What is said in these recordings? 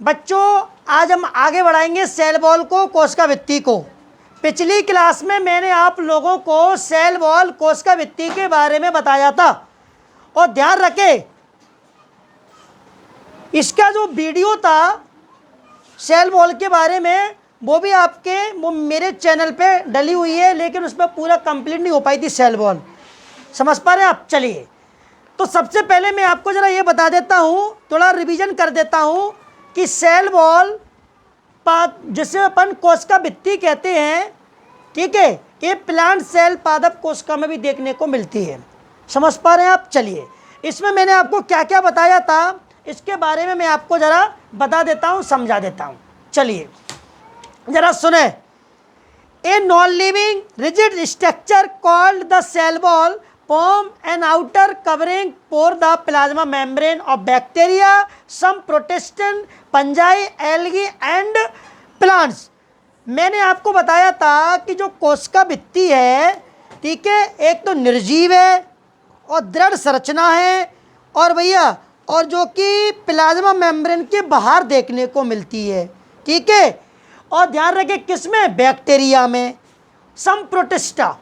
बच्चों आज हम आगे बढ़ाएंगे सेल वॉल को, कोशिका भित्ति को। पिछली क्लास में मैंने आप लोगों को सेल वॉल, कोशिका भित्ति के बारे में बताया था, और ध्यान रखें इसका जो वीडियो था सेल वॉल के बारे में वो भी वो मेरे चैनल पे डली हुई है, लेकिन उसमें पूरा कंप्लीट नहीं हो पाई थी सेल वॉल। समझ पा रहे हैं आप? चलिए, तो सबसे पहले मैं आपको ज़रा ये बता देता हूँ, थोड़ा रिवीजन कर देता हूँ कि सेल वॉल जिसे अपन कोशिका भित्ति कहते हैं, ठीक है, ये प्लांट सेल पादप कोशिका में भी देखने को मिलती है। समझ पा रहे हैं आप? चलिए, इसमें मैंने आपको क्या क्या बताया था इसके बारे में मैं आपको ज़रा बता देता हूँ, समझा देता हूँ। चलिए ज़रा सुने। A non living rigid structure called the cell wall form an outer covering for the plasma membrane of bacteria, some protestant, fungi, algae and plants। मैंने आपको बताया था कि जो कोशिका भित्ति है, ठीक है, एक तो निर्जीव है और दृढ़ संरचना है, और भैया और जो कि प्लाज्मा मेम्ब्रेन के बाहर देखने को मिलती है, ठीक है। और ध्यान रखें किसमें? बैक्टीरिया में, सम प्रोटिस्टा,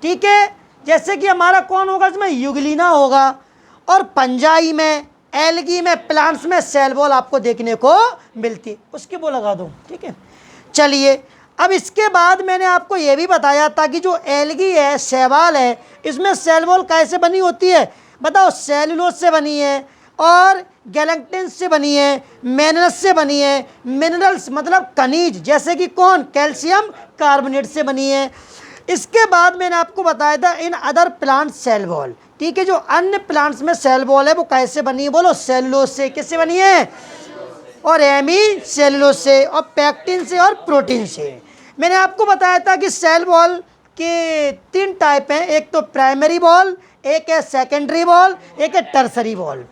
ठीक है, जैसे कि हमारा कौन होगा इसमें? यूग्लिना होगा, और पंजाई में, एल्गी में, प्लांट्स में सेल वॉल आपको देखने को मिलती, उसकी वो लगा दूँ, ठीक है। चलिए, अब इसके बाद मैंने आपको ये भी बताया था कि जो एल्गी है, शैवाल है, इसमें सेल वॉल कैसे बनी होती है? बताओ। सेलुलोज से बनी है, और गैलेक्टिन से बनी है, मैग्नीज से बनी है, मिनरल्स मतलब खनिज जैसे कि कौन? कैल्शियम कार्बोनेट से बनी है। इसके बाद मैंने आपको बताया था in other plant cell wall, ठीक है, जो अन्य प्लांट्स में सेल वॉल है वो कैसे बनी है? बोलो। सेलुलोज से। किससे बनी है? और हेमी सेलुलोज से, और पैक्टिन से, और प्रोटीन से। मैंने आपको बताया था कि सेल वॉल के 3 टाइप हैं, एक तो प्राइमरी वॉल, एक है सेकेंडरी वॉल, एक है टर्सरी वॉल।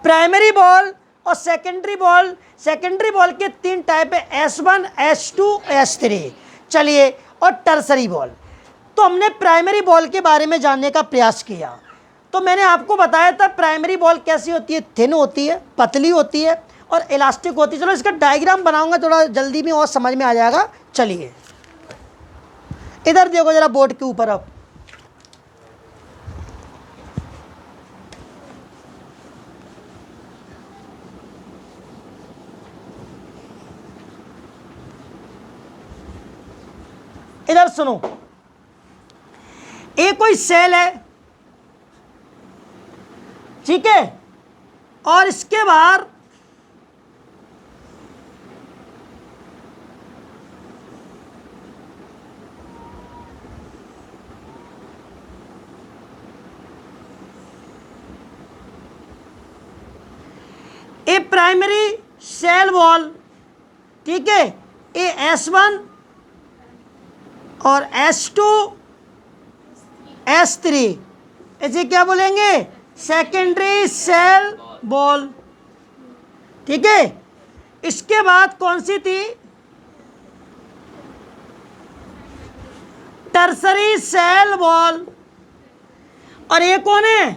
प्राइमरी वॉल और सेकेंडरी वॉल के 3 टाइप है, S1, S2, S3। चलिए, और टर्सरी वॉल। तो हमने प्राइमरी वॉल के बारे में जानने का प्रयास किया, तो मैंने आपको बताया था प्राइमरी वॉल कैसी होती है? थिन होती है, पतली होती है, और इलास्टिक होती है। चलो इसका डायग्राम बनाऊंगा, थोड़ा जल्दी में और समझ में आ जाएगा। चलिए इधर देखो जरा बोर्ड के ऊपर। अब इधर सुनो, एक कोई सेल है, ठीक है, और इसके बाहर ए प्राइमरी सेल वॉल, ठीक है, ए S1 और S2, S3, इसे क्या बोलेंगे? सेकेंडरी सेल वॉल, ठीक है। इसके बाद कौन सी थी? टर्सरी सेल वॉल, और ये कौन है?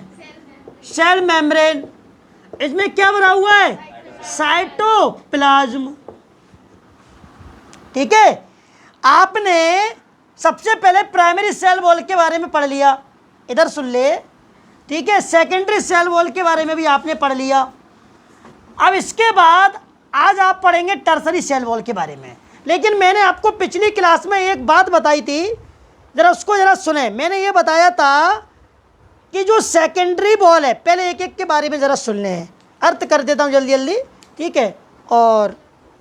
Cell membrane. इसमें क्या भरा हुआ है? साइटोप्लाज्म, ठीक है। आपने सबसे पहले प्राइमरी सेल वॉल के बारे में पढ़ लिया, इधर सुन ले, ठीक है। सेकेंडरी सेल वॉल के बारे में भी आपने पढ़ लिया। अब इसके बाद आज आप पढ़ेंगे टर्सरी सेल वॉल के बारे में। लेकिन मैंने आपको पिछली क्लास में एक बात बताई थी, ज़रा उसको ज़रा सुने। मैंने ये बताया था कि जो सेकेंडरी वॉल है, पहले एक एक के बारे में ज़रा सुन लें, अर्थ कर देता हूँ जल्दी जल्दी, ठीक है। और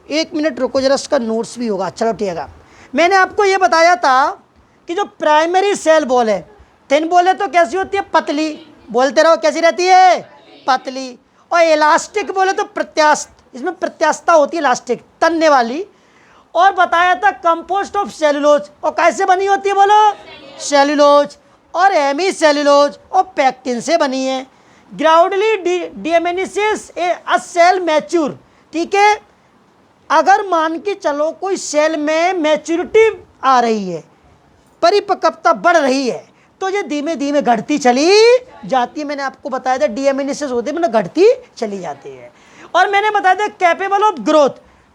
1 मिनट रुको जरा, उसका नोट्स भी होगा। चलो ठीक है। मैंने आपको ये बताया था कि जो प्राइमरी सेल वॉल है, थिन वॉल है तो कैसी होती है? पतली। बोलते रहो, कैसी रहती है? पतली। और इलास्टिक वॉल है तो प्रत्यास्थ, इसमें प्रत्यास्थता होती है, इलास्टिक, तनने वाली। और बताया था कंपोस्ट ऑफ सेलुलोज, और कैसे बनी होती है? बोलो। सेलुलोज और हेमी सेलुलोज और पैक्टिन से बनी है। ग्राउंडली डिमिनिशेस अ सेल मैच्योर, ठीक है। अगर मान के चलो कोई सेल में मैच्योरिटी आ रही है, परिपक्वता बढ़ रही है, तो ये धीमे धीमे घटती चली जाती है। मैंने आपको बताया था डिएमिनेसिस होते हैं, मतलब घटती चली जाती है। और मैंने बताया था capable of growth.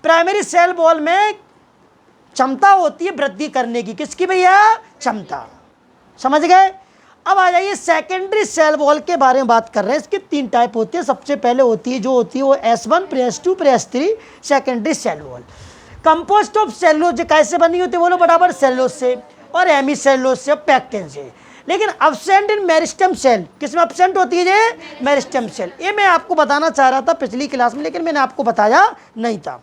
Primary cell wall में क्षमता होती है वृद्धि करने की, किसकी भैया? क्षमता। समझ गए? अब आ जाइए सेकेंडरी सेल वॉल के बारे में बात कर रहे हैं। इसकी 3 टाइप होती है। सबसे पहले होती है जो होती है वो S1 फिर S2 फिर S3 secondary cell wall. Composed of cellulose कैसे बनी होती है बोलो बराबर? सेलुलोज से और हेमी सेलुलोज से, पैक्टिन से। लेकिन अब्सेंट इन मेरिस्टेम सेल, किसमें अब्सेंट होती है ये? Meristem cell. ये मैं आपको बताना चाह रहा था पिछली क्लास में, लेकिन मैंने आपको बताया नहीं था।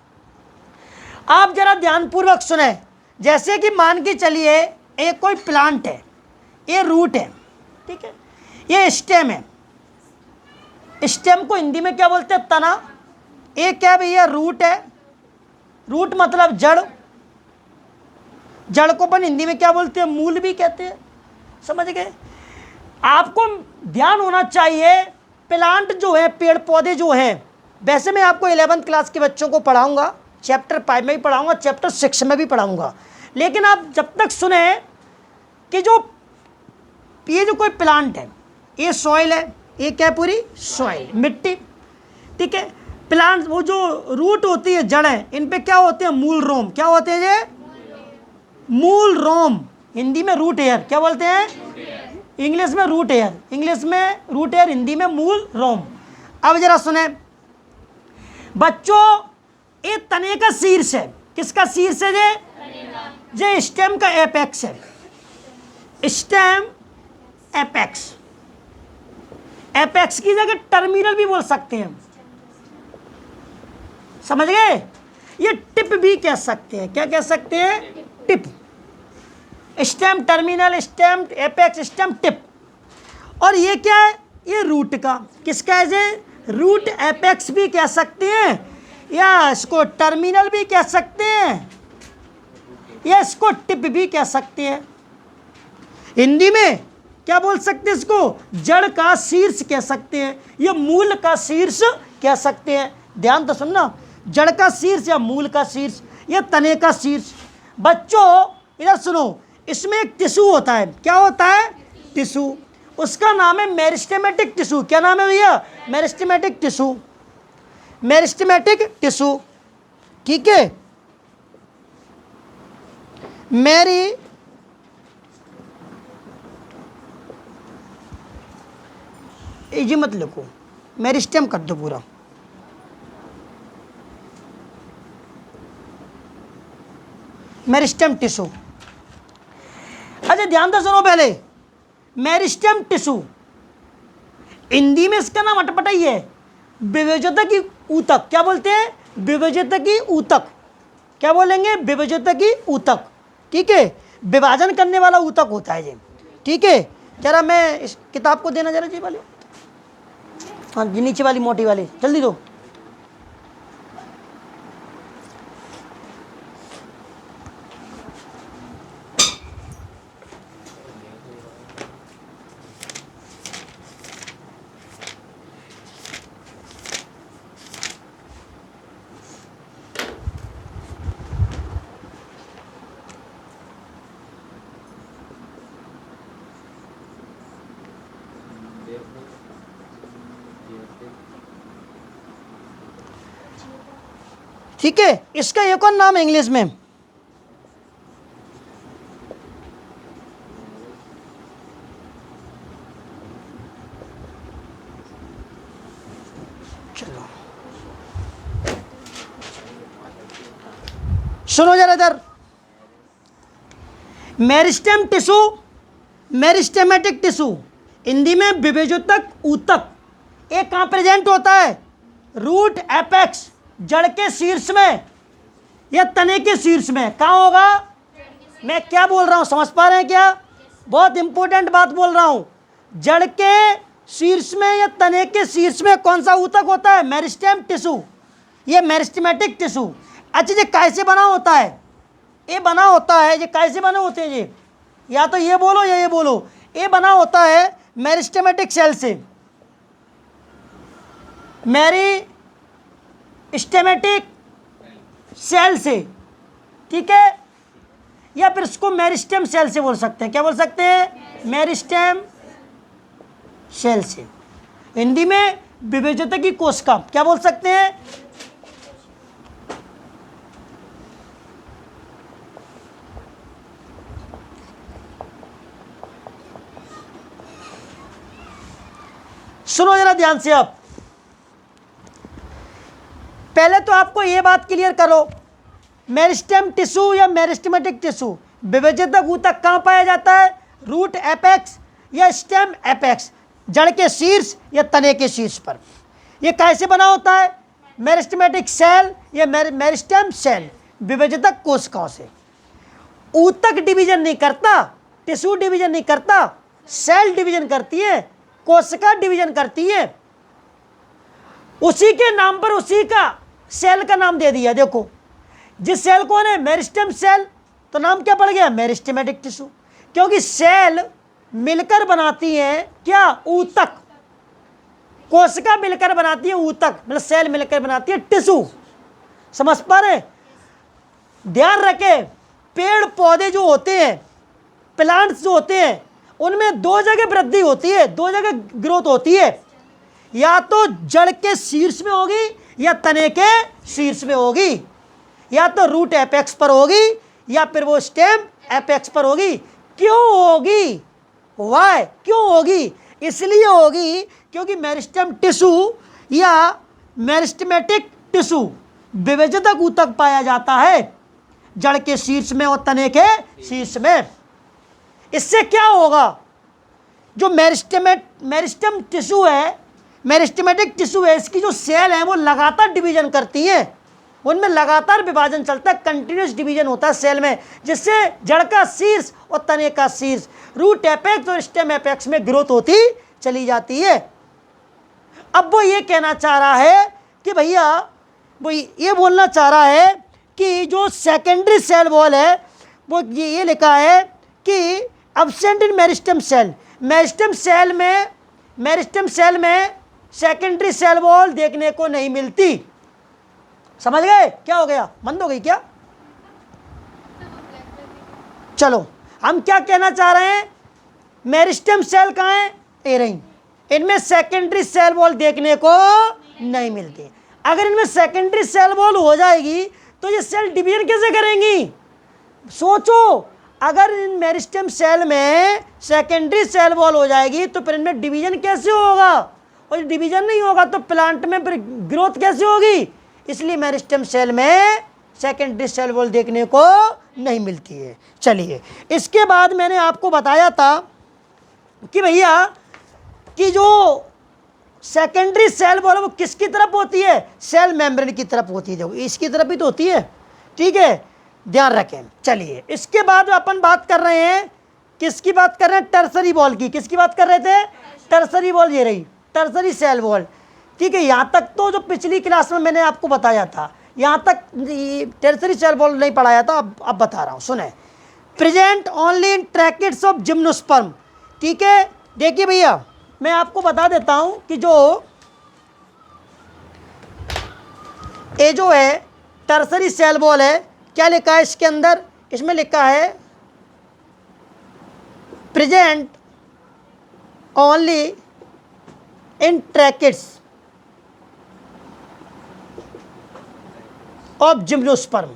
आप जरा ध्यानपूर्वक सुने। जैसे कि मान के चलिए एक कोई प्लांट है, ये रूट है, ठीक है, ये स्टेम है। स्टेम को हिंदी में क्या बोलते हैं? तना। ये क्या भैया? रूट है। रूट मतलब जड़। जड़ को अपन हिंदी में क्या बोलते हैं? मूल भी कहते हैं। समझ गए? आपको ध्यान होना चाहिए, प्लांट जो है, पेड़ पौधे जो हैं, वैसे मैं आपको 11th क्लास के बच्चों को पढ़ाऊंगा, चैप्टर 5 में भी पढ़ाऊंगा, चैप्टर 6 में भी पढ़ाऊंगा। लेकिन आप जब तक सुने कि ये जो कोई प्लांट है, ये सॉइल है, ये क्या है? पूरी सॉइल, मिट्टी, ठीक है। प्लांट वो जो रूट होती है, जड़ है, इन पे क्या होते हैं? मूल रोम। क्या होते हैं ये? मूल रोम। हिंदी में रूट एयर क्या बोलते हैं? इंग्लिश में रूट एयर। इंग्लिश में रूट एयर, हिंदी में मूल रोम। अब जरा सुने बच्चों, ये तने का शीर्ष है। किसका शीर्ष है ये? ये स्टेम का एपेक्स है। Stem apex. एपेक्स की जगह टर्मिनल भी बोल सकते हैं। समझ गए? ये टिप भी कह सकते हैं। क्या कह सकते हैं? Tip. Stem terminal, stem apex, stem tip. और ये क्या है? ये रूट का, किसका है ये? रूट एपेक्स भी कह सकते हैं, या इसको टर्मिनल भी कह सकते हैं, या इसको टिप भी कह सकते हैं। हिंदी में क्या बोल सकते हैं? इसको जड़ का शीर्ष कह सकते हैं, या मूल का शीर्ष कह सकते हैं। ध्यान तो सुनना, जड़ का शीर्ष या मूल का शीर्ष या तने का शीर्ष। बच्चों इधर सुनो, इसमें एक टिश्यू होता है। क्या होता है? टिश्यू। उसका नाम है मेरिस्टेमेटिक टिश्यू। क्या नाम है भैया? Meristematic tissue. मेरिस्टेमेटिक टिश्यू, ठीक है। ये मत लिखो, मेरिस्टेम कर दो पूरा। Meristem tissue. अच्छा ध्यान से सुनो पहले, मेरिस्टेम टिश्यू हिंदी में इसका नाम अटपटाई है, विभेजकी ऊतक। क्या बोलते हैं? विभेजकी ऊतक। क्या बोलेंगे? विभेजकी ऊतक, ठीक है। विभाजन करने वाला ऊतक होता है ये, ठीक है। जरा मैं इस किताब को देना जरा जी वाली, हाँ जी नीचे वाली मोटी वाली, जल्दी दो। ठीक है। इसका एक और नाम है इंग्लिश में, चलो सुनो जरा इधर। Meristem tissue, meristematic tissue, Hindi में विभेजक ऊतक। एक कहाँ प्रेजेंट होता है? रूट एपेक्स, जड़ के शीर्ष में या तने के शीर्ष में। कहाँ होगा? मैं क्या बोल रहा हूँ समझ पा रहे हैं क्या? बहुत इंपॉर्टेंट बात बोल रहा हूँ। जड़ के शीर्ष में या तने के शीर्ष में कौन सा ऊतक होता है? मेरिस्टेम टिश्यू, ये मेरिस्टेमेटिक टिश्यू। अच्छा ये कैसे बना होता है? ये बना होता है, ये कैसे बने होते हैं ये? या तो ये बोलो या ये बोलो। ये बना होता है मेरिस्टेमेटिक सेल से, मेरिस्टेमेटिक सेल से, ठीक है। या फिर इसको मेरिस्टेम सेल से बोल सकते हैं। क्या बोल सकते हैं? मेरिस्टेम सेल से। हिंदी में विभेजक कोशिका, क्या बोल सकते हैं? सुनो जरा ध्यान से आप, पहले तो आपको यह बात क्लियर करो, मेरिस्टेम टिश्यू या मेरिस्टेमेटिक टिश्यू विभेजक ऊतक कहाँ पाया जाता है? रूट एपेक्स या स्टेम एपेक्स, जड़ के शीर्ष या तने के शीर्ष पर। यह कैसे बना होता है? मेरिस्टेमेटिक सेल या मेरिस्टेम सेल विभेजक कोशिकाओं से। ऊतक डिवीजन नहीं करता, टिश्यू डिवीजन नहीं करता, सेल डिवीजन करती है, कोशिका डिवीजन करती है। उसी के नाम पर उसी का सेल का नाम दे दिया। देखो जिस सेल को है मेरिस्टेम सेल, तो नाम क्या पड़ गया? मेरिस्टेमेटिक टिश्यू, क्योंकि सेल मिलकर बनाती है क्या? ऊतक। कोशिका मिलकर बनाती है ऊतक, मतलब सेल मिलकर बनाती है टिश्यू। समझ पा रहे? ध्यान रखें, पेड़ पौधे जो होते हैं, प्लांट्स जो होते हैं, उनमें दो जगह वृद्धि होती है, दो जगह ग्रोथ होती है, या तो जड़ के शीर्ष में होगी या तने के शीर्ष में होगी, या तो रूट एपेक्स पर होगी या फिर वो स्टेम एपेक्स पर होगी। क्यों होगी? वाई क्यों होगी? इसलिए होगी क्योंकि मेरिस्टेम टिश्यू या मेरिस्टेमेटिक टिश्यू विभेजक ऊतक पाया जाता है जड़ के शीर्ष में और तने के शीर्ष में। इससे क्या होगा? जो मेरिस्टेम टिश्यू है, मेरिस्टेमेटिक टिश्यू है, इसकी जो सेल है वो लगातार डिवीजन करती हैं, उनमें लगातार विभाजन चलता है, कंटिन्यूस डिवीजन होता है सेल में, जिससे जड़ का शीर्ष और तने का शीर्ष, रूट एपेक्स और स्टेम एपेक्स में ग्रोथ होती चली जाती है। अब वो ये कहना चाह रहा है कि भैया, वो ये बोलना चाह रहा है कि जो सेकेंडरी सेल वॉल है वो ये लिखा है कि absent in meristem cell, meristem cell में सेकेंडरी सेल वॉल देखने को नहीं मिलती। समझ गए? क्या हो गया? बंद हो गई क्या? चलो, हम क्या कहना चाह रहे हैं? मेरिस्टेम सेल कहाँ है? ये रही, इनमें सेकेंडरी सेल वॉल देखने को नहीं मिलती। अगर इनमें सेकेंडरी सेल वॉल हो जाएगी तो ये सेल डिवीजन कैसे करेंगी? सोचो, अगर इन मेरिस्टेम सेल में सेकेंडरी सेल वॉल हो जाएगी तो फिर इनमें डिवीजन कैसे होगा? और डिवीजन नहीं होगा तो प्लांट में फिर ग्रोथ कैसे होगी? इसलिए मेरिस्टेम सेल में सेकेंडरी सेल वॉल देखने को नहीं मिलती है। चलिए, इसके बाद मैंने आपको बताया था कि भैया कि जो सेकेंडरी सेल वॉल वो किसकी तरफ होती है? सेल मेम्ब्रेन की तरफ होती है। देखो इसकी तरफ ही तो होती है, ठीक है, ध्यान रखें। चलिए, इसके बाद अपन बात कर रहे हैं, किसकी बात कर रहे हैं? टर्सरी वॉल की। किसकी बात कर रहे थे? टर्सरी वॉल, ये रही टर्सरी सेल वॉल, ठीक है। यहाँ तक तो जो पिछली क्लास में मैंने आपको बताया था, यहाँ तक टर्सरी सेल वॉल नहीं पढ़ाया था, अब बता रहा हूँ, सुने। Present only in tracheids of gymnosperm, ठीक है। देखिए भैया, मैं आपको बता देता हूँ कि ये जो है टर्सरी सेल वॉल है, क्या लिखा है इसके अंदर? इसमें लिखा है present only in tracheids of gymnosperm.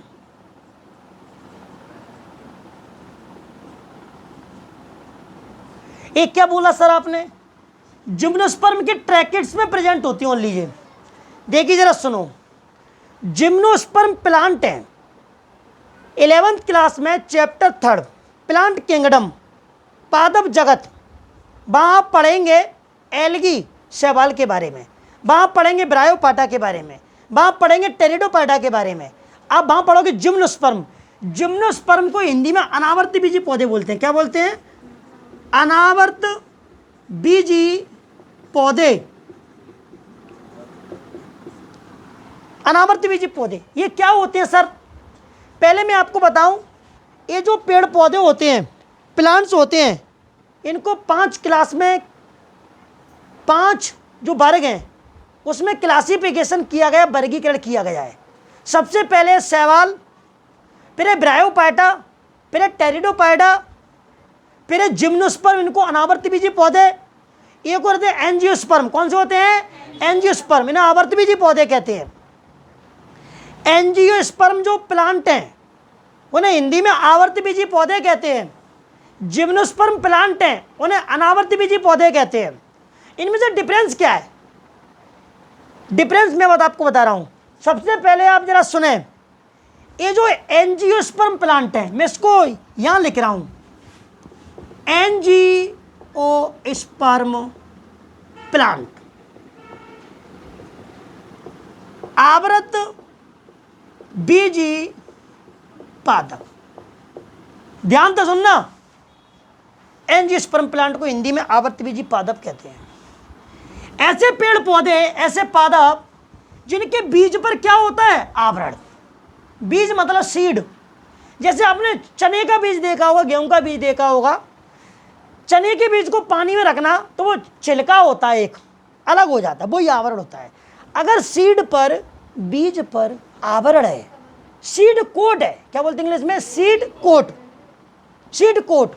एक क्या बोला सर आपने? जिम्नोस्पर्म के ट्रैकेट्स में प्रेजेंट होती है ओनली। ये देखिए जरा सुनो, जिम्नोस्पर्म प्लांट है, 11th क्लास में चैप्टर 3 प्लांट किंगडम, पादप जगत, वहाँ पढ़ेंगे एल्गी शैवाल के बारे में, वहाँ पढ़ेंगे ब्रायोपाटा के बारे में, वहाँ पढ़ेंगे टेरिडोपाटा के बारे में। आप वहाँ पढ़ोगे जिम्नोस्पर्म। जिम्नोस्पर्म को हिंदी में अनावर्त बीजी पौधे बोलते हैं। क्या बोलते हैं? अनावर्त बीजी पौधे, अनावर्त बीजी पौधे। ये क्या होते हैं सर? पहले मैं आपको बताऊं, ये जो पेड़ पौधे होते हैं, प्लांट्स होते हैं, इनको 5 क्लास में, 5 जो वर्ग हैं उसमें क्लासिफिकेशन किया गया, वर्गीकरण किया गया है। सबसे पहले शैवाल, फिर ब्रायोपाटा, फिर टेरिडोपाटा, फिर जिम्नोस्पर्म, इनको अनावर्त बीजी पौधे, एक और होते हैं एंजियोस्पर्म। कौन से होते हैं? एंजियोस्पर्म। इन्हें आवर्तबीजी पौधे कहते हैं। एंजियोस्पर्म जो प्लांट हैं उन्हें हिंदी में आवर्तबीजी पौधे कहते हैं। जिम्नोस्पर्म प्लांट हैं उन्हें अनावर्तबीजी पौधे कहते हैं। इनमें से डिफरेंस क्या है? डिफरेंस मैं आपको बता रहा हूं। सबसे पहले आप जरा सुने, ये जो एंजियोस्पर्म प्लांट है, मैं इसको यहां लिख रहा हूं, एंजियोस्पर्म प्लांट आवृत बीजी पादप। ध्यान से सुनना, एंजियोस्पर्म प्लांट को हिंदी में आवर्तबीजी पादप कहते हैं। ऐसे पेड़ पौधे, ऐसे पादप जिनके बीज पर क्या होता है? आवरण। बीज मतलब सीड। जैसे आपने चने का बीज देखा होगा, गेहूं का बीज देखा होगा। चने के बीज को पानी में रखना तो वो छिलका होता है, एक अलग हो जाता है, वही आवरण होता है। अगर सीड पर, बीज पर आवरण है, सीड कोट है, क्या बोलते हैं इंग्लिश में? Seed coat. सीड कोट,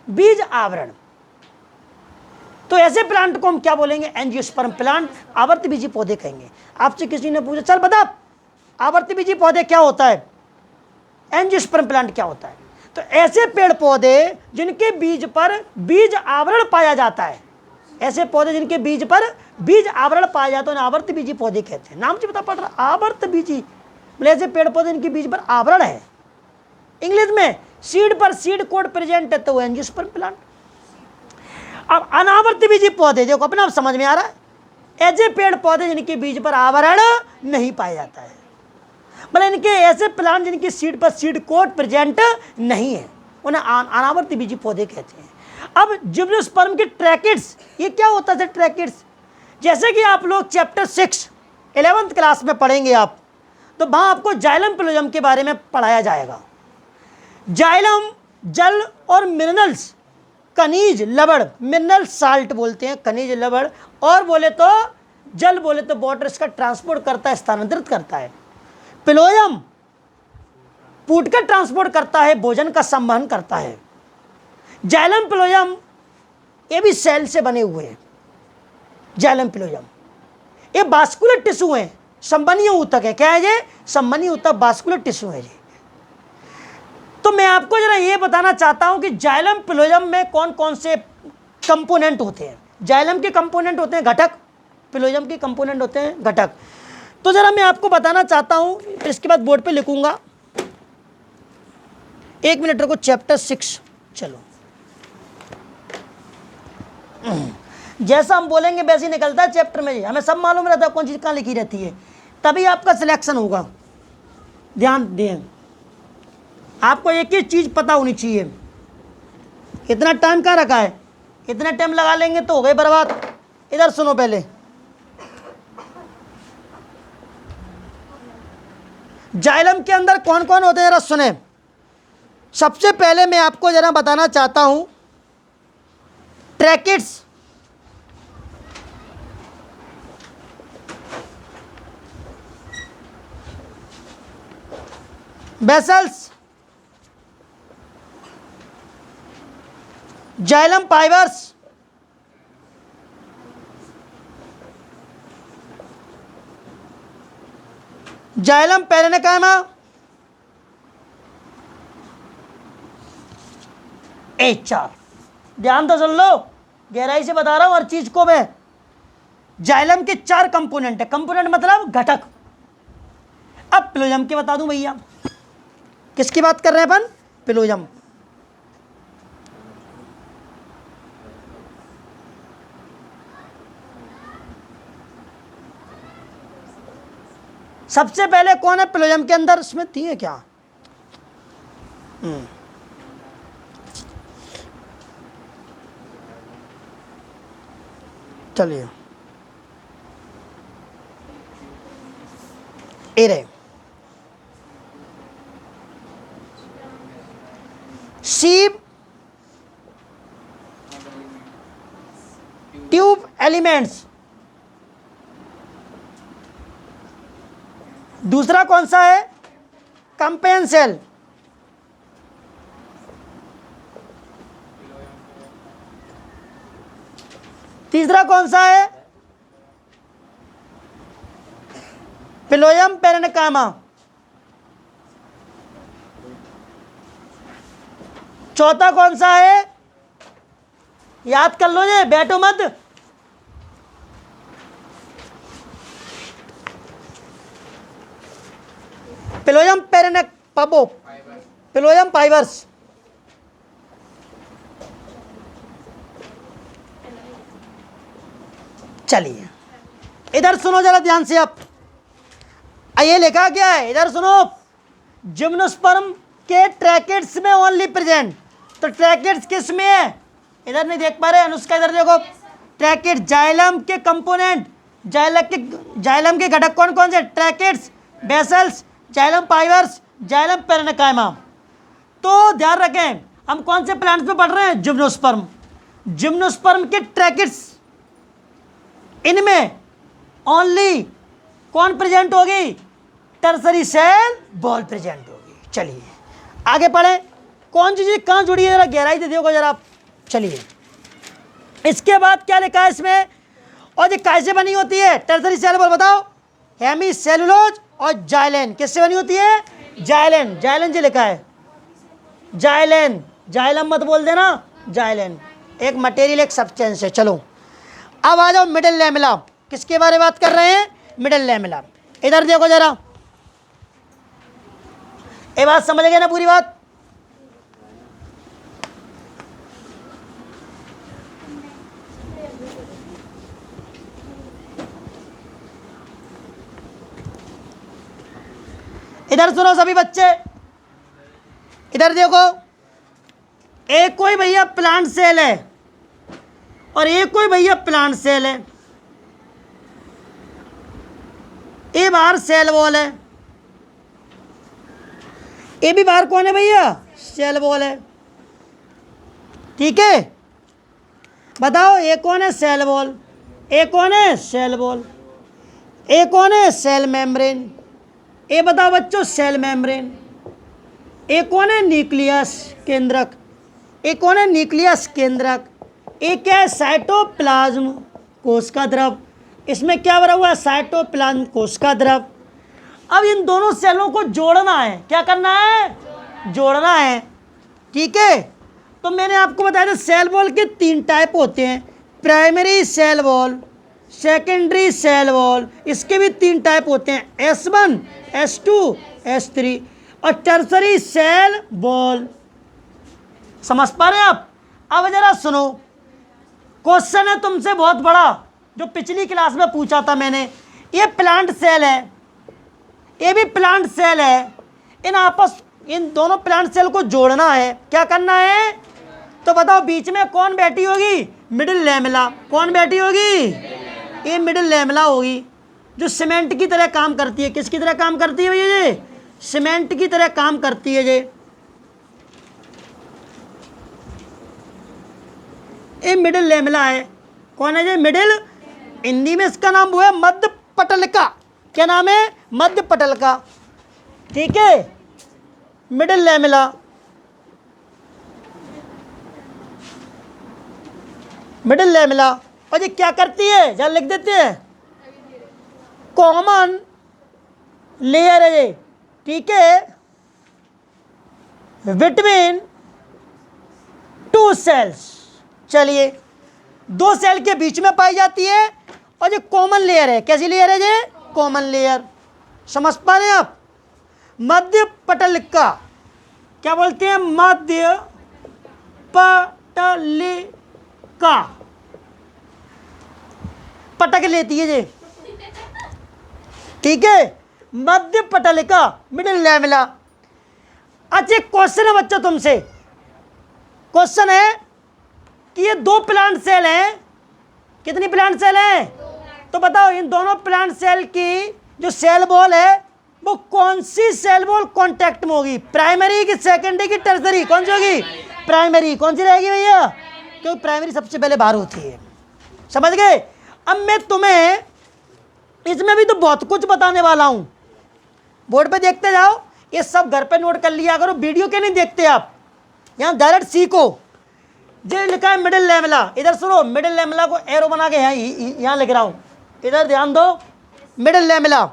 बीज आवरण। तो ऐसे प्लांट को हम क्या बोलेंगे? एंजियोस्पर्म प्लांट, आवर्तबीजी पौधे कहेंगे। आपसे किसी ने पूछा, चल बता आवर्तबीजी पौधे क्या होता है, एंजियोस्पर्म प्लांट क्या होता है? तो ऐसे पेड़ पौधे जिनके बीज पर बीज आवरण पाया जाता है, ऐसे पौधे जिनके बीज पर बीज आवरण पाया जाता है उन्हें आवर्तबीजी पौधे कहते हैं। नाम से पता पड़ रहा, आवर्तबीजी मतलब ऐसे पेड़ पौधे जिनके बीज पर आवरण है। इंग्लिश में सीड पर सीड कोट प्रेजेंट है तो वो एंजियोस्पर्म प्लांट। अब अनावर्तबीजी पौधे, देखो अपने आप समझ में आ रहा है, ऐसे पेड़ पौधे जिनके बीज पर आवरण नहीं पाया जाता है, मतलब इनके ऐसे प्लांट जिनकी सीड पर सीड कोट प्रेजेंट नहीं है, उन्हें अनावर्तबीजी पौधे कहते हैं। अब जिम्नोस्पर्म के ट्रैकिड्स, ये क्या होता है ट्रैकिड्स? जैसे कि आप लोग चैप्टर 6 11th क्लास में पढ़ेंगे आप, तो वहां आपको जाइलम फिलोजम के बारे में पढ़ाया जाएगा। जाइलम जल और मिनरल्स, खनिज लवण, मिनरल साल्ट बोलते हैं, खनिज लवण, और बोले तो जल बोले तो वाटर, इसका ट्रांसपोर्ट करता है, स्थानांतरित करता है। फिलोयम फूड का ट्रांसपोर्ट करता है, भोजन का संवहन करता है। जाइलम फिलोयम ये भी सेल से बने हुए हैं। जाइलम फिलोयम ये वास्कुलर टिश्यू है, संवहनीय ऊतक है। क्या है ये? संवहनीय ऊतक, वास्कुलर टिश्यू है जी। तो मैं आपको जरा ये बताना चाहता हूं कि जाइलम फिलोयम में कौन कौन से कंपोनेंट होते हैं। जाइलम के कंपोनेंट होते हैं घटक, फिलोयम के कंपोनेंट होते हैं घटक। तो जरा मैं आपको बताना चाहता हूं, फिर इसके बाद बोर्ड पे लिखूंगा। 1 मिनट रुको, चैप्टर 6 चलो, जैसा हम बोलेंगे वैसे ही निकलता है चैप्टर में। हमें सब मालूम रहता है कौन चीज़ कहाँ लिखी रहती है, तभी आपका सिलेक्शन होगा। ध्यान दें, आपको एक ही चीज़ पता होनी चाहिए। इतना टाइम कहाँ रखा है? इतना टाइम लगा लेंगे तो हो गए बर्बाद। इधर सुनो, पहले जाइलम के अंदर कौन कौन होते हैं जरा सुने। सबसे पहले मैं आपको जरा बताना चाहता हूं, tracheids, vessels, xylem fibres, xylem parenchyma, चार। ध्यान तो सुन लो, गहराई से बता रहा हूं हर चीज को मैं। जाइलम के 4 कंपोनेंट है। कंपोनेंट मतलब घटक। अब फिलोयम के बता दूं भैया, किसकी बात कर रहे हैं अपन? फिलोयम। सबसे पहले कौन है फिलोयम के अंदर? इसमें थी है क्या? चलिए, ए रहे सीप ट्यूब एलिमेंट्स। दूसरा कौन सा है? Companion cell. तीसरा कौन सा है? पिलोयम पेरेनिकामा। चौथा कौन सा है? याद कर लो ये, बैठो मत। पिलोयम पेरेनिकामा, पिलोयम फाइबर्स। चलिए इधर सुनो जरा ध्यान से। आप ये लिखा क्या है इधर सुनो, जिम्नोस्पर्म के ट्रैकेट्स में ओनली प्रेजेंट। तो ट्रैकेट्स किस में है? इधर नहीं देख पा रहे अनुष्का, इधर देखो। ट्रैकेट जाइलम के कंपोनेंट, जाइलम के घटक कौन कौन से? Tracheids, vessels, xylem fibres, xylem parenchyma. तो ध्यान रखें, हम कौन से प्लांट्स में पढ़ रहे हैं? जिम्नोस्पर्म। जिम्नोस्पर्म के ट्रैकेट्स, इनमें ओनली कौन प्रेजेंट होगी? टर्सरी सेल वॉल प्रेजेंट होगी। चलिए आगे पढ़ें। कौन सी चीज कहाँ जुड़ी है, जरा गहराई दे दियो जरा आप। चलिए इसके बाद क्या लिखा है इसमें, और ये कैसे बनी होती है टर्सरी सेल वॉल? बताओ। हेमी सेलुलोज और जाइलेन। किससे बनी होती है? जाइलेन। जाइलेन जी लिखा है, जाइलेन। जाइलम मत बोल देना, जाइलेन एक मटेरियल, एक सब्सटेंस है। चलो अब आ जाओ मिडिल लैमेला। किसके बारे में बात कर रहे हैं? Middle lamella. इधर देखो जरा, ये बात समझ गए ना पूरी बात? इधर सुनो सभी बच्चे, इधर देखो। एक कोई भैया प्लांट सेल है और एक कोई भैया प्लांट सेल है। ये बाहर सेल वॉल है, ये भी बाहर कौन है भैया? सेल वॉल है। ठीक है, बताओ ये कौन है? Cell wall. ये कौन है? Cell wall. ये कौन है? Cell membrane. ये बताओ बच्चों, सेल मेम्ब्रेन। ये कौन है? न्यूक्लियस केंद्रक। ये कौन है? न्यूक्लियस केंद्रक। ये क्या है? साइटोप्लाज्म कोश का द्रव। इसमें क्या भरा हुआ है? साइटोप्लाज्म कोश का द्रव। अब इन दोनों सेलों को जोड़ना है। क्या करना है? जोड़ना है। ठीक है, तो मैंने आपको बताया था सेल वॉल के 3 टाइप होते हैं। Primary cell wall, secondary cell wall, इसके भी 3 टाइप होते हैं, S1, S2, S3, और टर्सरी सेल वॉल। समझ पा रहे हैं आप? अब जरा सुनो, क्वेश्चन है तुमसे बहुत बड़ा, जो पिछली क्लास में पूछा था मैंने। ये प्लांट सेल है, ये भी प्लांट सेल है। इन दोनों प्लांट सेल को जोड़ना है। क्या करना है? तो बताओ बीच में कौन बैठी होगी? Middle lamella. कौन बैठी होगी? ये मिडिल लैमेला होगी, जो सीमेंट की तरह काम करती है। किसकी तरह काम करती है भैया? ये सीमेंट की तरह काम करती है। ये मिडिल लैमेला है। कौन है ये? मिडिल। हिंदी में इसका नाम वो है मध्य पटलिका। क्या नाम है? मध्य पटलिका। ठीक है, मिडिल लैमेला। Middle lamella. और ये क्या करती है? जरा लिख देते हैं, कॉमन लेयर है ये। ठीक है, बिटवीन 2 सेल्स। चलिए, 2 सेल के बीच में पाई जाती है, और ये कॉमन लेयर है। कैसी लेयर है ये? Common layer. समझ पा रहे हैं आप? मध्य पटलिका। क्या बोलते हैं? मध्य पटलिका। पटक लेती है ये। ठीक है, मध्य पटलिका, मिडिल लैमेला। अच्छा क्वेश्चन है बच्चों तुमसे, क्वेश्चन है कि ये 2 प्लांट सेल हैं। कितनी प्लांट सेल हैं? तो बताओ इन दोनों प्लांट सेल की जो सेल वॉल है वो कौन सी सेल वॉल कांटेक्ट में होगी? प्राइमरी की, सेकेंडरी की, टर्सरी? कौन सी होगी? प्राइमरी। कौन सी रहेगी भैया? क्योंकि प्राइमरी सबसे पहले बाहर होती है। समझ गए? अब मैं तुम्हें इसमें भी तो बहुत कुछ बताने वाला हूं। बोर्ड पे देखते जाओ, ये सब घर पे नोट कर लिया करो। वीडियो के नहीं देखते आप, यहाँ डायरेक्ट सीखो। जो लिखा है मिडिल लैमेला, इधर सुनो, मिडिल लैमेला को एरो बना के यहाँ लिख रहा हूँ, इधर ध्यान दो। Middle lamella,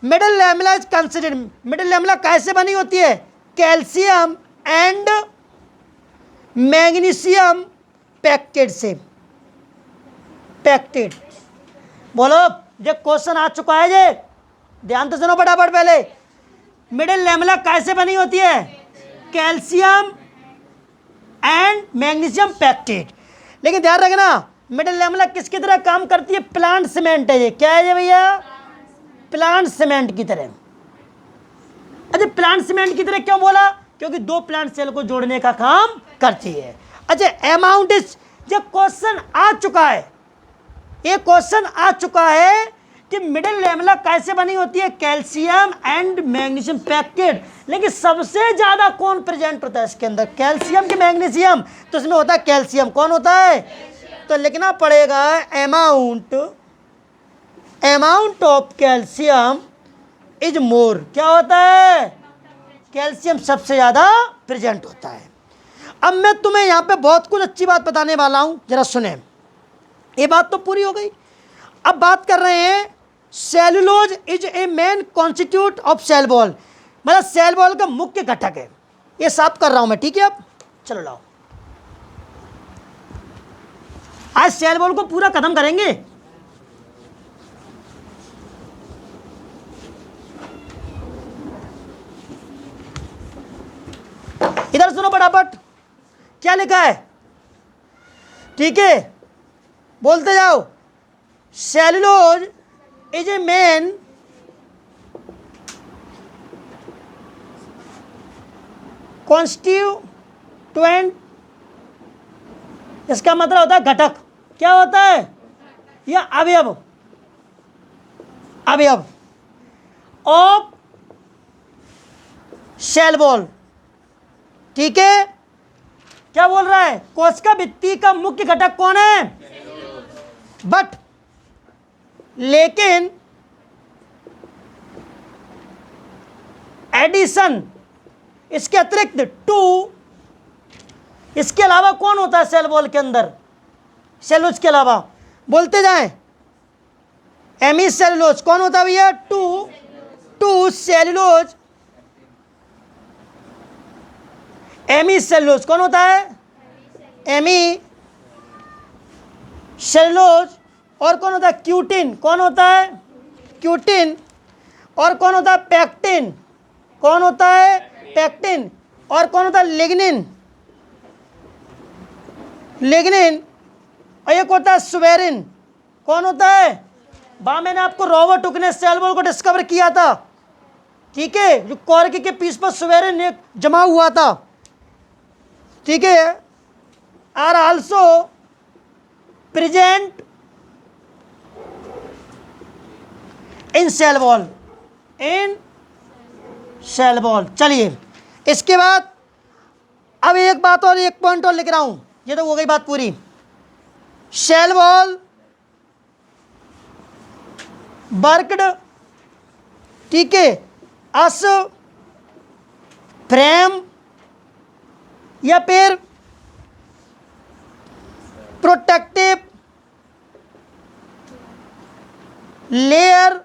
middle lamella is considered, middle lamella कैसे बनी होती है? कैल्शियम एंड मैग्नीशियम पैक्टेड से, पैक्टेड। बोलो, ये क्वेश्चन आ चुका है, ये ध्यान तो सुनो फटाफट पहले। मिडिल लैमेला कैसे बनी होती है? Calcium and magnesium pectate. लेकिन ध्यान रखना, मिडिल लैमेला किसकी तरह काम करती है? प्लांट सीमेंट है ये। क्या है ये भैया? प्लांट सीमेंट की तरह। अच्छा, प्लांट सीमेंट की तरह क्यों बोला? क्योंकि दो प्लांट सेल को जोड़ने का काम करती है। अच्छा, अमाउंट इज, ये क्वेश्चन आ चुका है, ये क्वेश्चन आ चुका है कि मिडिल लैमेला कैसे बनी होती है? Calcium and magnesium pectate. लेकिन सबसे ज्यादा कौन प्रेजेंट होता है इसके अंदर? कैल्शियम कि मैग्नीशियम? तो इसमें होता है कैल्शियम। कौन होता है? तो लिखना पड़ेगा amount, amount of calcium is more. क्या होता है? कैल्शियम सबसे ज्यादा प्रेजेंट होता है। अब मैं तुम्हें यहां पे बहुत कुछ अच्छी बात बताने वाला हूं, जरा सुने। ये बात तो पूरी हो गई। अब बात कर रहे हैं cellulose is a main constituent of cell wall, मतलब सेल वॉल का मुख्य घटक है। ये साफ कर रहा हूं मैं, ठीक है? अब चलो लाओ, आज सेल वॉल को पूरा खत्म करेंगे। इधर सुनो फटाफट, क्या लिखा है? ठीक है, बोलते जाओ। Cellulose is a main constituent, इसका मतलब होता है घटक। क्या होता है? या अवयव, अवयव ऑफ सेल वॉल। ठीक है, क्या बोल रहा है? कोशिका भित्ति का मुख्य घटक कौन है? बट, लेकिन एडिशन, इसके अतिरिक्त टू, इसके अलावा कौन होता है सेल वॉल के अंदर? सेलुलोज के अलावा बोलते जाएं। एमी सेलुलोज कौन होता है भैया? टू सेलुलोज, एमी सेलुलोज कौन होता है? Hemicellulose. और कौन होता है? क्यूटिन। कौन होता है? क्यूटिन। और कौन होता है? पैक्टिन। कौन होता है? पैक्टिन। और कौन होता है? Lignin, lignin. और एक होता है सुवेरिन। कौन होता है? वहां मैंने आपको रॉबर्ट हुक ने सेल वॉल को डिस्कवर किया था, ठीक है? जो कॉर्क के पीस पर सुवेरिन एक जमा हुआ था, ठीक है? Are also present in cell wall, in cell wall. चलिए, इसके बाद अब एक बात और, एक पॉइंट और लिख रहा हूं, ये तो हो गई बात पूरी। सेल वॉल वर्कड, ठीक है, अस फ्रेम या फिर प्रोटेक्टिव लेयर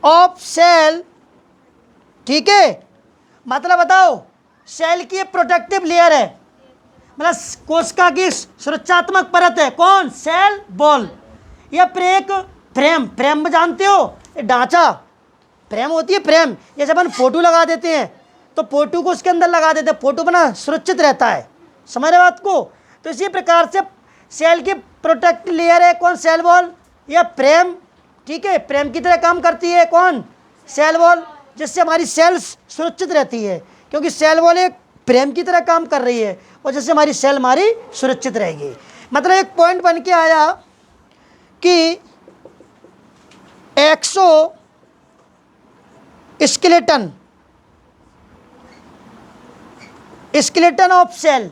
ऑफ सेल। ठीक है, मतलब बताओ, सेल की प्रोटेक्टिव लेयर है, मतलब कोशिका की सुरक्षात्मक परत है। कौन? Cell wall. या फिर एक फ्रेम, फ्रेम जानते हो, ढांचा, फ्रेम होती है फ्रेम। जैसे अपन फोटो लगा देते हैं तो फोटो को उसके अंदर लगा देते हैं, फोटो बना सुरक्षित रहता है। समझ रहे बात को? तो इसी प्रकार से सेल की प्रोटेक्ट लेयर है कौन? सेल वॉल या फ्रेम। ठीक है, फ्रेम की तरह काम करती है कौन? सेल वॉल, जिससे हमारी सेल्स सुरक्षित रहती है, क्योंकि सेल वॉल एक फ्रेम की तरह काम कर रही है और जिससे हमारी सेल हमारी सुरक्षित रहेगी। मतलब एक पॉइंट बन के आया कि एक्सो स्केलेटन, स्केलेटन ऑफ सेल,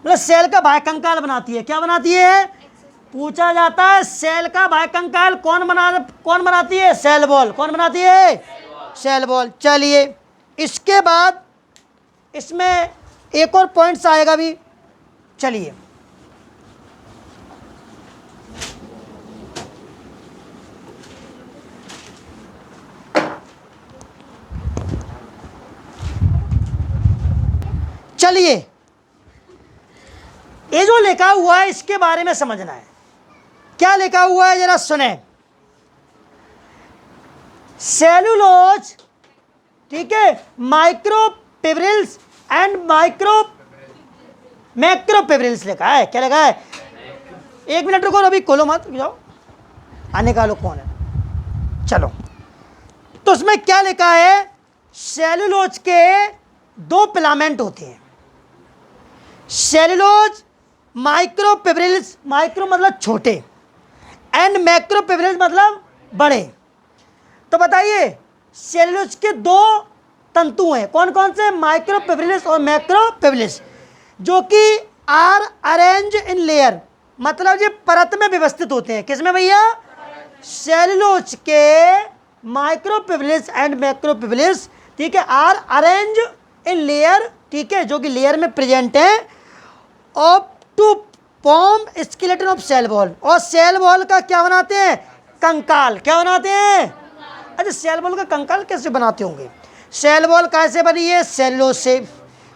मतलब सेल का बाह्यकंकाल बनाती है। क्या बनाती है? पूछा जाता है सेल का बाह्यकंकाल कौन बनाती है? Cell wall. कौन बनाती है? Cell wall. चलिए, इसके बाद इसमें एक और पॉइंट्स आएगा भी, चलिए, चलिए ये जो लिखा हुआ है इसके बारे में समझना है। क्या लिखा हुआ है जरा सुने। सेलुलोज, ठीक है, माइक्रोफिब्रिल्स एंड मैक्रोफिब्रिल्स लिखा है। क्या लिखा है? एक मिनट रुको, अभी खोलो मत, जाओ आने का लो कौन है। चलो, तो उसमें क्या लिखा है? सेलुलोज के दो फिलामेंट होते हैं। सेलुलोज माइक्रोफिब्रिल्स, माइक्रो मतलब छोटे, एंड मैक्रोफिब्रिल्स मतलब बड़े। तो बताइए सेलुलोज के दो तंतु हैं, कौन कौन से? माइक्रोफिब्रिल्स और मैक्रोफिब्रिल्स, जो कि आर अरेंज इन लेयर, मतलब ये परत में व्यवस्थित होते हैं। किसमें भैया? सेलुलोज के माइक्रोफिब्रिल्स एंड मैक्रोफिब्रिल्स, ठीक है, आर अरेंज इन लेयर, ठीक है, जो कि लेयर में प्रेजेंट है, of to form skeleton of cell wall. और सेल वॉल का क्या बनाते हैं? कंकाल। क्या बनाते हैं? अच्छा, सेल वॉल का कंकाल कैसे बनाते होंगे? सेल वॉल कैसे बनी है? सेलुलोज से।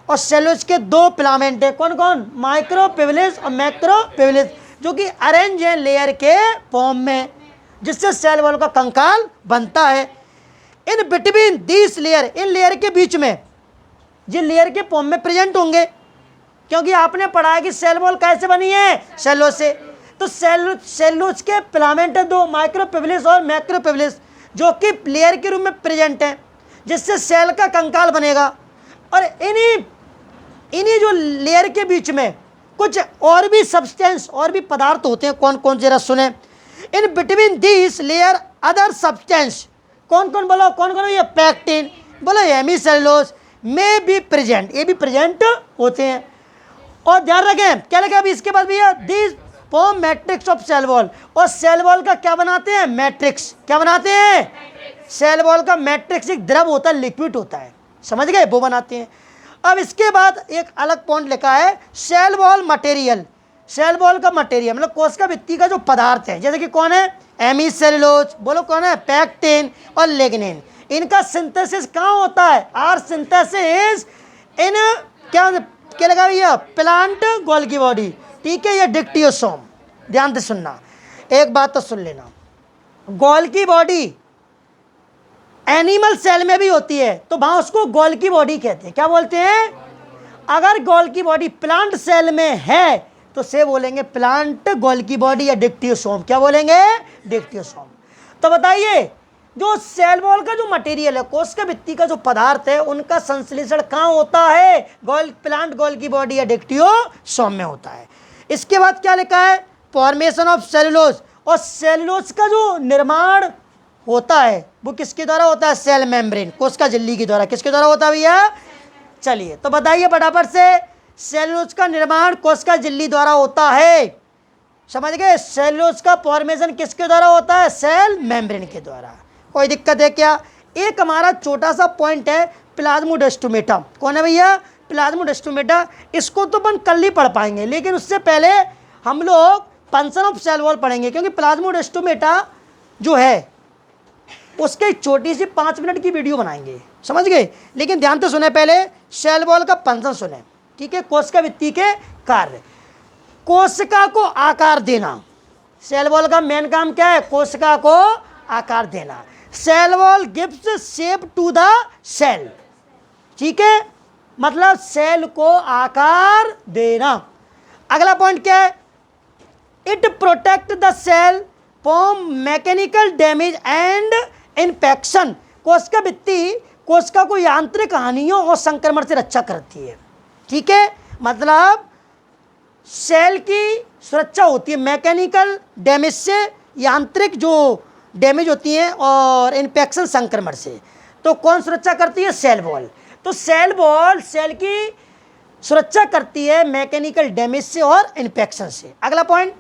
और सेलुलोज के दो फिलामेंट है, कौन कौन? माइक्रोफिब्रिल्स और मैक्रोफिब्रिल्स, जो कि अरेंज है लेयर के फॉर्म में, जिससे सेल वॉल का कंकाल बनता है। In between this layer, in layer के बीच में, जिन लेयर के फॉर्म में प्रेजेंट होंगे, क्योंकि आपने पढ़ा है कि सेल वॉल कैसे बनी है? सेलुलोज से। तो सेलुलोज के फिलामेंट है दो, माइक्रोफिब्रिल्स और मैक्रोफिब्रिल्स, जो कि लेयर के रूप में प्रेजेंट है, जिससे सेल का कंकाल बनेगा। और इन्हीं जो लेयर के बीच में कुछ और भी सब्सटेंस, और भी पदार्थ होते हैं। कौन कौन? जरा सुने। In between this layer other substance, कौन कौन बोलो? कौन कौन? ये पैक्टिन, बोलो हेमीसेलुलोज में भी प्रेजेंट, ये भी प्रेजेंट होते हैं। और ध्यान रखें, क्या लगा अभी इसके बाद भैया? This form matrix of cell wall. और सेल वॉल का क्या बनाते हैं? मैट्रिक्स। क्या बनाते हैं? सेल वॉल का मैट्रिक्स एक द्रव होता है, लिक्विड होता है, समझ गए, वो बनाते हैं। अब इसके बाद एक अलग पॉइंट लिखा है, cell wall material. Cell wall का मटेरियल मतलब कोशिका भित्ति का जो पदार्थ है, जैसे कि कौन है? हेमीसेलुलोज, बोलो कौन है? पैक्टिन और लिग्निन। इनका सिंथेसिस कहाँ होता है? आर सिंथेसिस इन क्या लगा भैया? प्लांट गोल्गी बॉडी, ठीक है, या डिक्टियोसोम। ध्यान से सुनना, एक बात तो सुन लेना, गोल्गी बॉडी एनिमल सेल में भी होती है, तो वहां उसको गोल्गी बॉडी कहते हैं। क्या बोलते हैं? अगर गोल्गी बॉडी प्लांट सेल में है तो से बोलेंगे प्लांट गोल्गी बॉडी या डिक्टियोसोम। क्या बोलेंगे? डिक्टियोसोम। तो बताइए जो सेल वॉल का जो मटेरियल है, कोशिका भित्ति का जो पदार्थ है, उनका संश्लेषण कहाँ होता है? प्लांट गोल्गी बॉडी या डिक्टियोसोम में होता है। इसके बाद क्या लिखा है? Formation of cellulose. और सेलुलोज का जो निर्माण होता है वो किसके द्वारा होता है? सेल मेम्ब्रेन, कोशिका झिल्ली के द्वारा। किसके द्वारा होता है भैया? चलिए तो बताइए फटाफट से, सेलुलोज का निर्माण कोशिका झिल्ली द्वारा होता है, समझ गए? सेलुलोज का फॉर्मेशन किसके द्वारा होता है? सेल मेम्ब्रेन के द्वारा। कोई दिक्कत है क्या? एक हमारा छोटा सा पॉइंट है प्लाज्मोडेस्टोमेटा। कौन है भैया? प्लाज्मोडेस्टोमेटा। इसको तो अपन कल ही पढ़ पाएंगे, लेकिन उससे पहले हम लोग फंक्शन ऑफ सेल वॉल पढ़ेंगे, क्योंकि प्लाज्मोडेस्टोमेटा जो है उसके छोटी सी 5 मिनट की वीडियो बनाएंगे, समझ गए? लेकिन ध्यान से सुने, पहले सेल वॉल का फंक्शन सुने, ठीक है? कोशिका भित्ति के कार्य, कोशिका को आकार देना। सेल वॉल का मेन काम क्या है? कोशिका को आकार देना। Cell wall gives shape to the cell, ठीक है, मतलब सेल को आकार देना। अगला पॉइंट क्या है? It protect the cell from mechanical damage and infection. कोशिका भित्ति कोशिका को यांत्रिक हानियों और संक्रमण से रक्षा करती है, ठीक है, मतलब सेल की सुरक्षा होती है मैकेनिकल डैमेज से, यांत्रिक जो डैमेज होती है, और इन्फेक्शन संक्रमण से। तो कौन सुरक्षा करती है? Cell wall. तो सेल वॉल सेल की सुरक्षा करती है मैकेनिकल डैमेज से और इन्फेक्शन से। अगला point,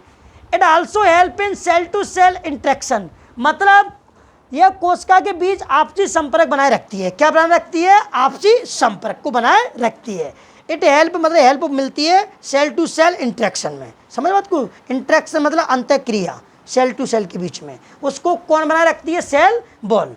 it also help in cell to cell interaction, मतलब यह कोशिका के बीच आपसी संपर्क बनाए रखती है। क्या बनाए रखती है? आपसी संपर्क को बनाए रखती है। इट हेल्प मतलब हेल्प मिलती है सेल टू सेल इंट्रैक्शन में, समझ बात को। इंट्रैक्शन मतलब अंतःक्रिया सेल टू सेल के बीच में, उसको कौन बनाए रखती है, cell wall.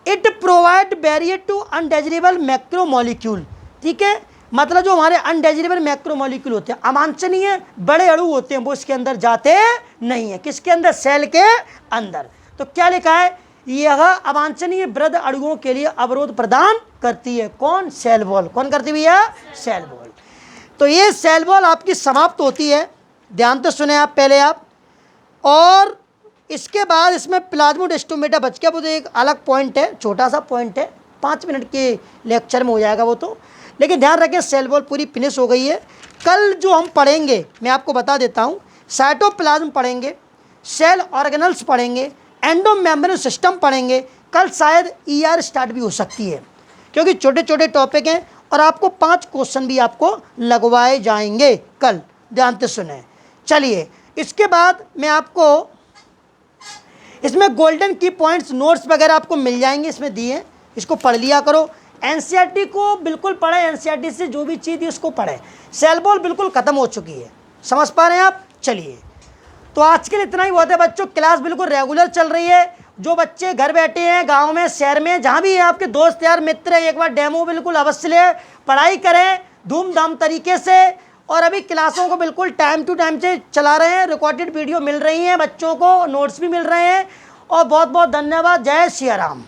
It provide barrier to undesirable macro molecule, ठीक है, मतलब जो हमारे अनडिजायरेबल मैक्रो मॉलिक्यूल होते हैं, अवांछनीय बड़े अणु होते हैं, वो इसके अंदर जाते नहीं है, किसके अंदर, सेल के अंदर। तो क्या लिखा है, यह अवांछनीय वृहद अणुओं के लिए अवरोध प्रदान करती है, कौन, सेल वॉल। कौन करती हुई है, सेल वॉल। तो ये सेल वॉल आपकी समाप्त होती है, ध्यान से सुने आप पहले आप। और इसके बाद इसमें प्लाज्मोड स्टोमेटा बच गया, वो तो एक अलग पॉइंट है, छोटा सा पॉइंट है, 5 मिनट के लेक्चर में हो जाएगा वो तो। लेकिन ध्यान रखें सेल वॉल पूरी फिनिश हो गई है। कल जो हम पढ़ेंगे मैं आपको बता देता हूँ, साइटोप्लाज्म पढ़ेंगे, सेल ऑर्गेनल्स पढ़ेंगे, एंडोमेम्ब्रेन सिस्टम पढ़ेंगे। कल शायद ER स्टार्ट भी हो सकती है, क्योंकि छोटे छोटे टॉपिक हैं और आपको 5 क्वेश्चन भी आपको लगवाए जाएंगे कल, ध्यान से सुने। चलिए इसके बाद मैं आपको इसमें गोल्डन की पॉइंट्स नोट्स वगैरह आपको मिल जाएंगे, इसमें दिए, इसको पढ़ लिया करो। NCERT को बिल्कुल पढ़े, NCERT से जो भी चीज़ है उसको पढ़े। सेल वॉल बिल्कुल ख़त्म हो चुकी है, समझ पा रहे हैं आप। चलिए तो आज के लिए इतना ही बहुत है बच्चों, क्लास बिल्कुल रेगुलर चल रही है। जो बच्चे घर बैठे हैं, गांव में, शहर में, जहाँ भी है आपके दोस्त यार मित्र, एक बार डेमो बिल्कुल अवश्य ले, पढ़ाई करें धूमधाम तरीके से। और अभी क्लासों को बिल्कुल टाइम टू टाइम से चला रहे हैं, रिकॉर्डेड वीडियो मिल रही हैं बच्चों को, नोट्स भी मिल रहे हैं। और बहुत बहुत धन्यवाद, जय सिया राम।